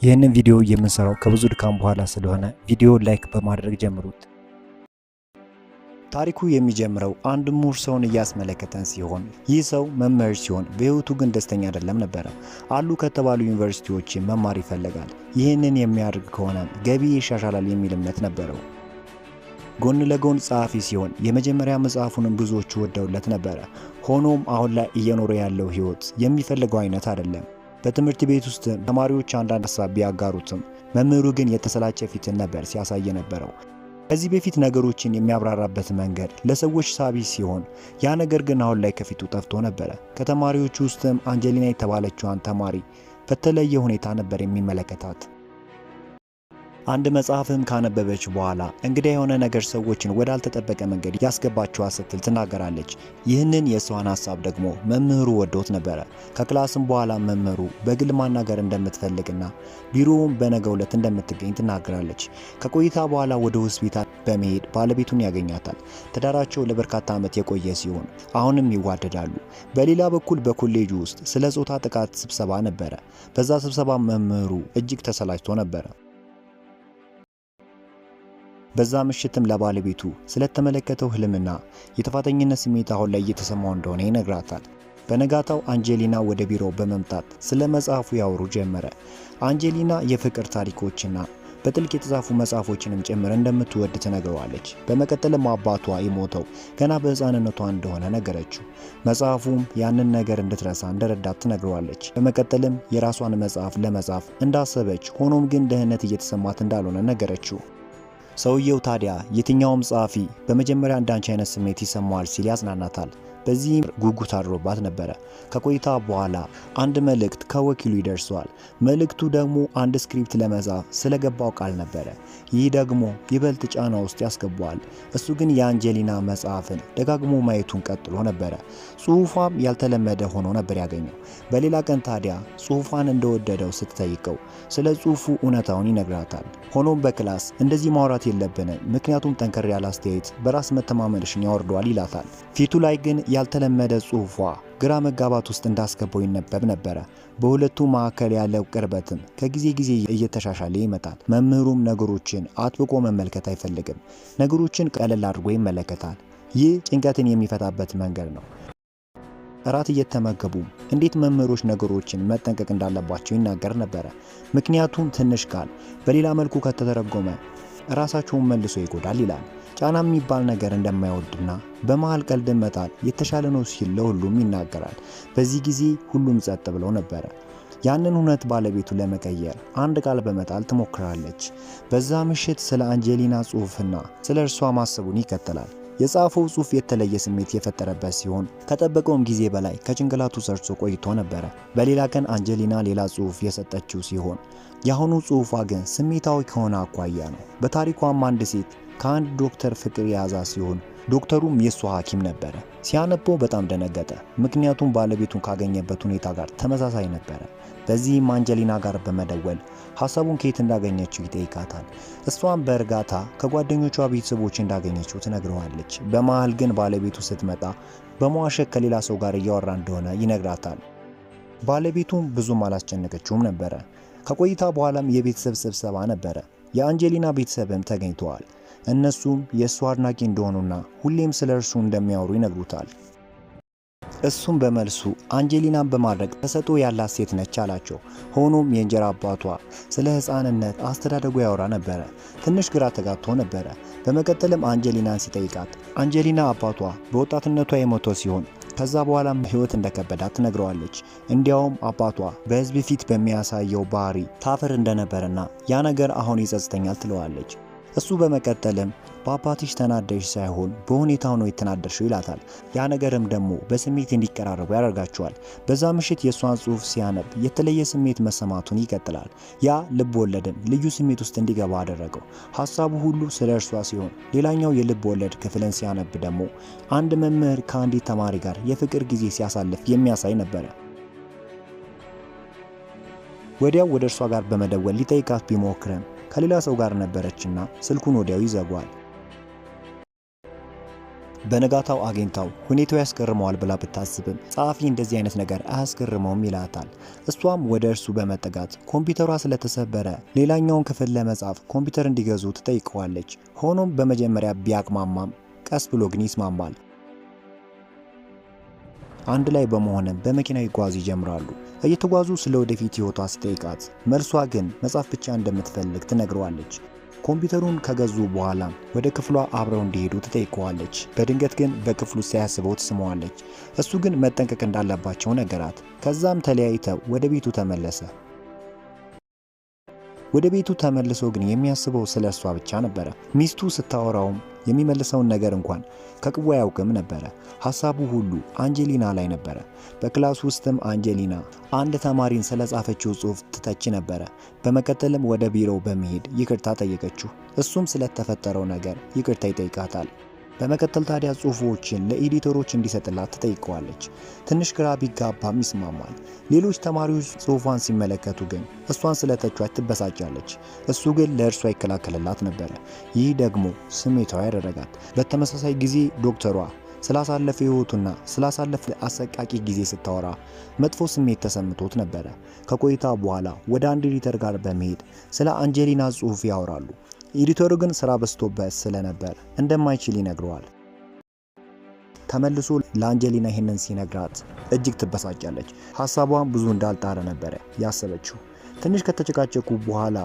ይህንን ቪዲዮ የምንሰራው ከብዙ ድካም በኋላ ስለሆነ ቪዲዮ ላይክ በማድረግ ጀምሩት። ታሪኩ የሚጀምረው አንድ ምሁር ሰውን እያስመለከተን ሲሆን ይህ ሰው መምህር ሲሆን በህይወቱ ግን ደስተኛ አይደለም ነበር። አሉ ከተባሉ ዩኒቨርሲቲዎች መማር ይፈልጋል። ይህንን የሚያደርግ ከሆነ ገቢ ይሻሻላል የሚል እምነት ነበረው። ጎን ለጎን ጸሐፊ ሲሆን የመጀመሪያ መጽሐፉንም ብዙዎቹ ወደውለት ነበር። ሆኖም አሁን ላይ እየኖረ ያለው ህይወት የሚፈልገው አይነት አይደለም። በትምህርት ቤት ውስጥ ተማሪዎች አንዳንድ ሐሳብ ቢያጋሩትም መምህሩ ግን የተሰላቸ ፊትን ነበር ሲያሳይ ነበረው። ከዚህ በፊት ነገሮችን የሚያብራራበት መንገድ ለሰዎች ሳቢ ሲሆን ያ ነገር ግን አሁን ላይ ከፊቱ ጠፍቶ ነበር። ከተማሪዎቹ ውስጥም አንጀሊና የተባለችዋን ተማሪ በተለየ ሁኔታ ነበር የሚመለከታት። አንድ መጽሐፍም ካነበበች በኋላ እንግዳ የሆነ ነገር ሰዎችን ወዳልተጠበቀ መንገድ ያስገባቸዋ ስትል ትናገራለች። ይህንን የሷን ሐሳብ ደግሞ መምህሩ ወዶት ነበር። ከክላስም በኋላ መምህሩ በግል ማናገር እንደምትፈልግና ቢሮውም በነገው ዕለት እንደምትገኝ ትናገራለች። ከቆይታ በኋላ ወደ ሆስፒታል በመሄድ ባለቤቱን ያገኛታል። ትዳራቸው ለበርካታ ዓመት የቆየ ሲሆን አሁንም ይዋደዳሉ። በሌላ በኩል በኮሌጁ ውስጥ ስለ ጾታ ጥቃት ስብሰባ ነበረ። በዛ ስብሰባ መምህሩ እጅግ ተሰላችቶ ነበር። በዛ ምሽትም ለባለቤቱ ስለተመለከተው ህልምና የጥፋተኝነት ስሜት አሁን ላይ እየተሰማው እንደሆነ ይነግራታል። በነጋታው አንጀሊና ወደ ቢሮው በመምጣት ስለ መጽሐፉ ያወሩ ጀመረ። አንጀሊና የፍቅር ታሪኮችና በጥልቅ የተጻፉ መጽሐፎችንም ጭምር እንደምትወድ ትነግረዋለች። በመቀጠልም አባቷ የሞተው ገና በህፃንነቷ እንደሆነ ነገረችው። መጽሐፉም ያንን ነገር እንድትረሳ እንደረዳት ትነግረዋለች። በመቀጠልም የራሷን መጽሐፍ ለመጻፍ እንዳሰበች ሆኖም ግን ደህንነት እየተሰማት እንዳልሆነ ነገረችው። ሰውየው ታዲያ የትኛውም ጸሐፊ በመጀመሪያ እንዳንቺ አይነት ስሜት ይሰማዋል ሲል ያጽናናታል። በዚህም ጉጉት አድሮባት ነበረ። ከቆይታ በኋላ አንድ መልእክት ከወኪሉ ይደርሰዋል። መልእክቱ ደግሞ አንድ ስክሪፕት ለመጻፍ ስለገባው ቃል ነበረ። ይህ ደግሞ ይበልጥ ጫና ውስጥ ያስገባዋል። እሱ ግን የአንጀሊና መጽሐፍን ደጋግሞ ማየቱን ቀጥሎ ነበረ። ጽሑፏም ያልተለመደ ሆኖ ነበር ያገኘው። በሌላ ቀን ታዲያ ጽሑፏን እንደወደደው ስትጠይቀው ስለ ጽሑፉ እውነታውን ይነግራታል። ሆኖም በክላስ እንደዚህ ማውራት የለብንም ምክንያቱም ጠንከር ያለ አስተያየት በራስ መተማመንሽን ያወርደዋል ይላታል። ፊቱ ላይ ግን ያልተለመደ ጽሑፏ ግራ መጋባት ውስጥ እንዳስገባው ይነበብ ነበረ። በሁለቱ መካከል ያለው ቅርበትም ከጊዜ ጊዜ እየተሻሻለ ይመጣል። መምህሩም ነገሮችን አጥብቆ መመልከት አይፈልግም። ነገሮችን ቀለል አድርጎ ይመለከታል። ይህ ጭንቀትን የሚፈታበት መንገድ ነው። እራት እየተመገቡ እንዴት መምህሮች ነገሮችን መጠንቀቅ እንዳለባቸው ይናገር ነበረ። ምክንያቱም ትንሽ ቃል በሌላ መልኩ ከተተረጎመ ራሳቸውን መልሶ ይጎዳል ይላል። ጫና የሚባል ነገር እንደማይወድና በመሃል ቀልድ መጣል የተሻለ ነው ሲል ለሁሉም ይናገራል። በዚህ ጊዜ ሁሉም ጸጥ ብለው ነበረ። ያንን እውነት ባለቤቱ ለመቀየር አንድ ቃል በመጣል ትሞክራለች። በዛ ምሽት ስለ አንጀሊና ጽሑፍና ስለ እርሷ ማሰቡን ይቀጥላል። የጻፈው ጽሑፍ የተለየ ስሜት የፈጠረበት ሲሆን ከጠበቀውም ጊዜ በላይ ከጭንቅላቱ ሰርጾ ቆይቶ ነበረ። በሌላ ቀን አንጀሊና ሌላ ጽሑፍ የሰጠችው ሲሆን የአሁኑ ጽሑፏ ግን ስሜታዊ ከሆነ አኳያ ነው። በታሪኳም አንድ ሴት ከአንድ ዶክተር ፍቅር የያዛ ሲሆን ዶክተሩም የሷ ሐኪም ነበረ። ሲያነበው በጣም ደነገጠ። ምክንያቱም ባለቤቱን ካገኘበት ሁኔታ ጋር ተመሳሳይ ነበረ። በዚህም አንጀሊና ጋር በመደወል ሐሳቡን ከየት እንዳገኘችው ይጠይቃታል። እሷም በእርጋታ ከጓደኞቿ ቤተሰቦች እንዳገኘችው ትነግረዋለች። በመሃል ግን ባለቤቱ ስትመጣ በመዋሸት ከሌላ ሰው ጋር እያወራ እንደሆነ ይነግራታል። ባለቤቱም ብዙም አላስጨነቀችውም ነበረ። ከቆይታ በኋላም የቤተሰብ ስብሰባ ነበረ። የአንጀሊና ቤተሰብም ተገኝተዋል። እነሱም የእሱ አድናቂ እንደሆኑና ሁሌም ስለ እርሱ እንደሚያወሩ ይነግሩታል። እሱም በመልሱ አንጀሊናን በማድረግ ተሰጥኦ ያላት ሴት ነች አላቸው። ሆኖም የእንጀራ አባቷ ስለ ሕፃንነት አስተዳደጉ ያወራ ነበረ። ትንሽ ግራ ተጋብቶ ነበረ። በመቀጠልም አንጀሊናን ሲጠይቃት አንጀሊና አባቷ በወጣትነቷ የሞተ ሲሆን ከዛ በኋላም ህይወት እንደከበዳት ትነግረዋለች። እንዲያውም አባቷ በህዝብ ፊት በሚያሳየው ባህሪ ታፈር እንደነበረና ያ ነገር አሁን ይጸጽተኛል ትለዋለች። እሱ በመቀጠልም በአባትሽ ተናደሽ ሳይሆን በሁኔታው ነው የተናደርሽው ይላታል። ያ ነገርም ደግሞ በስሜት እንዲቀራረቡ ያደርጋቸዋል። በዛ ምሽት የእሷን ጽሑፍ ሲያነብ የተለየ ስሜት መሰማቱን ይቀጥላል። ያ ልብ ወለድም ልዩ ስሜት ውስጥ እንዲገባ አደረገው። ሐሳቡ ሁሉ ስለ እርሷ ሲሆን ሌላኛው የልብ ወለድ ክፍልን ሲያነብ ደግሞ አንድ መምህር ከአንዲት ተማሪ ጋር የፍቅር ጊዜ ሲያሳልፍ የሚያሳይ ነበረ። ወዲያው ወደ እርሷ ጋር በመደወል ሊጠይቃት ቢሞክርም ከሌላ ሰው ጋር ነበረችና ስልኩን ወዲያው ይዘጓል። በነጋታው አግኝታው ሁኔታው ያስገርመዋል ብላ ብታስብም ጸሐፊ እንደዚህ አይነት ነገር አያስገርመውም ይላታል። እሷም ወደ እርሱ በመጠጋት ኮምፒውተሯ ስለተሰበረ ሌላኛውን ክፍል ለመጻፍ ኮምፒውተር እንዲገዙ ትጠይቀዋለች። ሆኖም በመጀመሪያ ቢያቅማማም ቀስ ብሎ ግን ይስማማል። አንድ ላይ በመሆንም በመኪና ይጓዙ ይጀምራሉ። እየተጓዙ ስለ ወደፊት ህይወቷ ስትጠይቃት መልሷ ግን መጻፍ ብቻ እንደምትፈልግ ትነግረዋለች። ኮምፒውተሩን ከገዙ በኋላ ወደ ክፍሏ አብረው እንዲሄዱ ትጠይቀዋለች። በድንገት ግን በክፍሉ ሳያስበው ትስመዋለች። እሱ ግን መጠንቀቅ እንዳለባቸው ነገራት። ከዛም ተለያይተው ወደ ቤቱ ተመለሰ። ወደ ቤቱ ተመልሶ ግን የሚያስበው ስለ እሷ ብቻ ነበረ። ሚስቱ ስታወራውም የሚመልሰውን ነገር እንኳን ከቅቡ አያውቅም ነበረ። ሐሳቡ ሁሉ አንጀሊና ላይ ነበረ። በክላስ ውስጥም አንጀሊና አንድ ተማሪን ስለጻፈችው ጽሑፍ ትተች ነበረ። በመቀጠልም ወደ ቢሮው በመሄድ ይቅርታ ጠየቀችው። እሱም ስለተፈጠረው ነገር ይቅርታ ይጠይቃታል። በመቀጠል ታዲያ ጽሑፎችን ለኤዲተሮች እንዲሰጥላት ትጠይቀዋለች። ትንሽ ግራ ቢጋባም ይስማማል። ሌሎች ተማሪዎች ጽሑፏን ሲመለከቱ ግን እሷን ስለተቿት ትበሳጫለች። እሱ ግን ለእርሷ ይከላከልላት ነበረ። ይህ ደግሞ ስሜታዊ ያደረጋት። በተመሳሳይ ጊዜ ዶክተሯ ስላሳለፈ ህይወቱና ስላሳለፈ አሰቃቂ ጊዜ ስታወራ መጥፎ ስሜት ተሰምቶት ነበረ። ከቆይታ በኋላ ወደ አንድ ኤዲተር ጋር በመሄድ ስለ አንጀሊና ጽሑፍ ያወራሉ። ኤዲተሩ ግን ስራ በዝቶበት ስለነበር እንደማይችል ይነግረዋል። ተመልሶ ለአንጀሊና ይህንን ሲነግራት እጅግ ትበሳጫለች። ሐሳቧን ብዙ እንዳልጣረ ነበረ ያሰበችው። ትንሽ ከተጨቃጨቁ በኋላ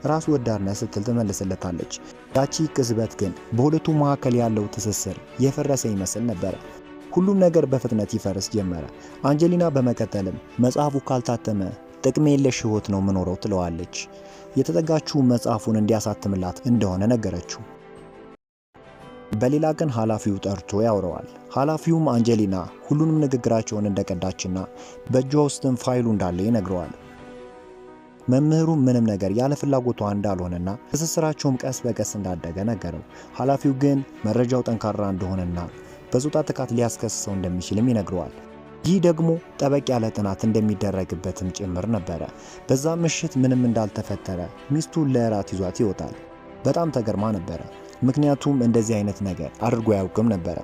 ራስ ወዳድነት ስትል ትመልስለታለች። ያቺ ቅጽበት ግን በሁለቱ መካከል ያለው ትስስር የፈረሰ ይመስል ነበረ። ሁሉም ነገር በፍጥነት ይፈርስ ጀመረ። አንጀሊና በመቀጠልም መጽሐፉ ካልታተመ ጥቅም የለሽ ህይወት ነው ምኖረው ትለዋለች። የተጠጋችው መጽሐፉን እንዲያሳትምላት እንደሆነ ነገረችው። በሌላ ቀን ኃላፊው ጠርቶ ያወራዋል። ኃላፊውም አንጀሊና ሁሉንም ንግግራቸውን እንደቀዳችና በእጇ ውስጥም ፋይሉ እንዳለ ይነግረዋል። መምህሩ ምንም ነገር ያለ ፍላጎቷ እንዳልሆነና ትስስራቸውም ቀስ በቀስ እንዳደገ ነገረው። ኃላፊው ግን መረጃው ጠንካራ እንደሆነና በጾታ ጥቃት ሊያስከስሰው እንደሚችልም ይነግረዋል። ይህ ደግሞ ጠበቅ ያለ ጥናት እንደሚደረግበትም ጭምር ነበረ። በዛ ምሽት ምንም እንዳልተፈጠረ ሚስቱ ለእራት ይዟት ይወጣል። በጣም ተገርማ ነበረ፣ ምክንያቱም እንደዚህ አይነት ነገር አድርጎ ያውቅም ነበረ።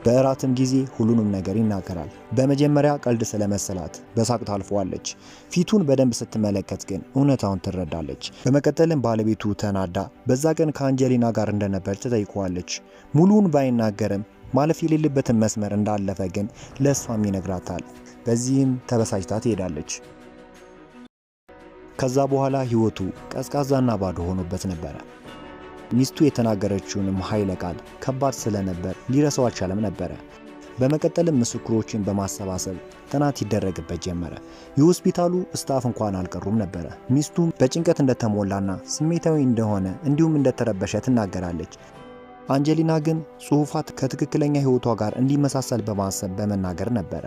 በእራትም ጊዜ ሁሉንም ነገር ይናገራል። በመጀመሪያ ቀልድ ስለመሰላት በሳቅ ታልፈዋለች። ፊቱን በደንብ ስትመለከት ግን እውነታውን ትረዳለች። በመቀጠልም ባለቤቱ ተናዳ በዛ ቀን ከአንጀሊና ጋር እንደነበር ትጠይቀዋለች። ሙሉውን ባይናገርም ማለፍ የሌለበትን መስመር እንዳለፈ ግን ለእሷም ይነግራታል። በዚህም ተበሳጭታ ትሄዳለች። ከዛ በኋላ ህይወቱ ቀዝቃዛና ባዶ ሆኖበት ነበረ። ሚስቱ የተናገረችውንም ኃይለ ቃል ከባድ ስለነበር ሊረሳው አልቻለም ነበረ። በመቀጠልም ምስክሮችን በማሰባሰብ ጥናት ይደረግበት ጀመረ። የሆስፒታሉ ስታፍ እንኳን አልቀሩም ነበረ። ሚስቱም በጭንቀት እንደተሞላና ስሜታዊ እንደሆነ እንዲሁም እንደተረበሸ ትናገራለች። አንጀሊና ግን ጽሑፋት ከትክክለኛ ህይወቷ ጋር እንዲመሳሰል በማሰብ በመናገር ነበረ።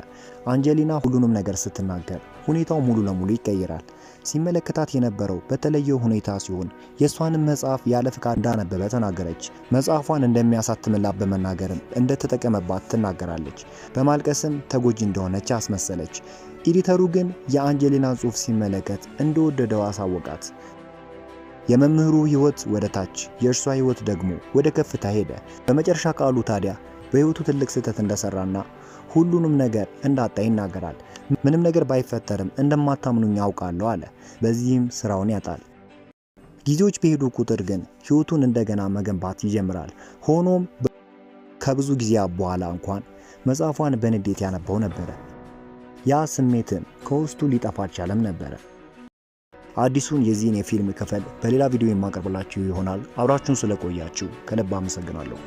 አንጀሊና ሁሉንም ነገር ስትናገር ሁኔታው ሙሉ ለሙሉ ይቀየራል። ሲመለከታት የነበረው በተለየ ሁኔታ ሲሆን የእሷንም መጽሐፍ ያለ ፍቃድ እንዳነበበ ተናገረች። መጽሐፏን እንደሚያሳትምላት በመናገርም እንደተጠቀመባት ትናገራለች። በማልቀስም ተጎጂ እንደሆነች አስመሰለች። ኤዲተሩ ግን የአንጀሊና ጽሑፍ ሲመለከት እንደወደደው አሳወቃት። የመምህሩ ህይወት ወደ ታች፣ የእርሷ ህይወት ደግሞ ወደ ከፍታ ሄደ። በመጨረሻ ቃሉ ታዲያ በህይወቱ ትልቅ ስህተት እንደሰራና ሁሉንም ነገር እንዳጣ ይናገራል። ምንም ነገር ባይፈጠርም እንደማታምኑኝ ያውቃለሁ አለ። በዚህም ስራውን ያጣል። ጊዜዎች በሄዱ ቁጥር ግን ህይወቱን እንደገና መገንባት ይጀምራል። ሆኖም ከብዙ ጊዜያት በኋላ እንኳን መጽሐፏን በንዴት ያነበው ነበረ። ያ ስሜትም ከውስጡ ሊጠፋ አልቻለም ነበረ። አዲሱን የዚህን የፊልም ክፍል በሌላ ቪዲዮ የማቀርብላችሁ ይሆናል። አብራችሁን ስለቆያችሁ ከልብ አመሰግናለሁ።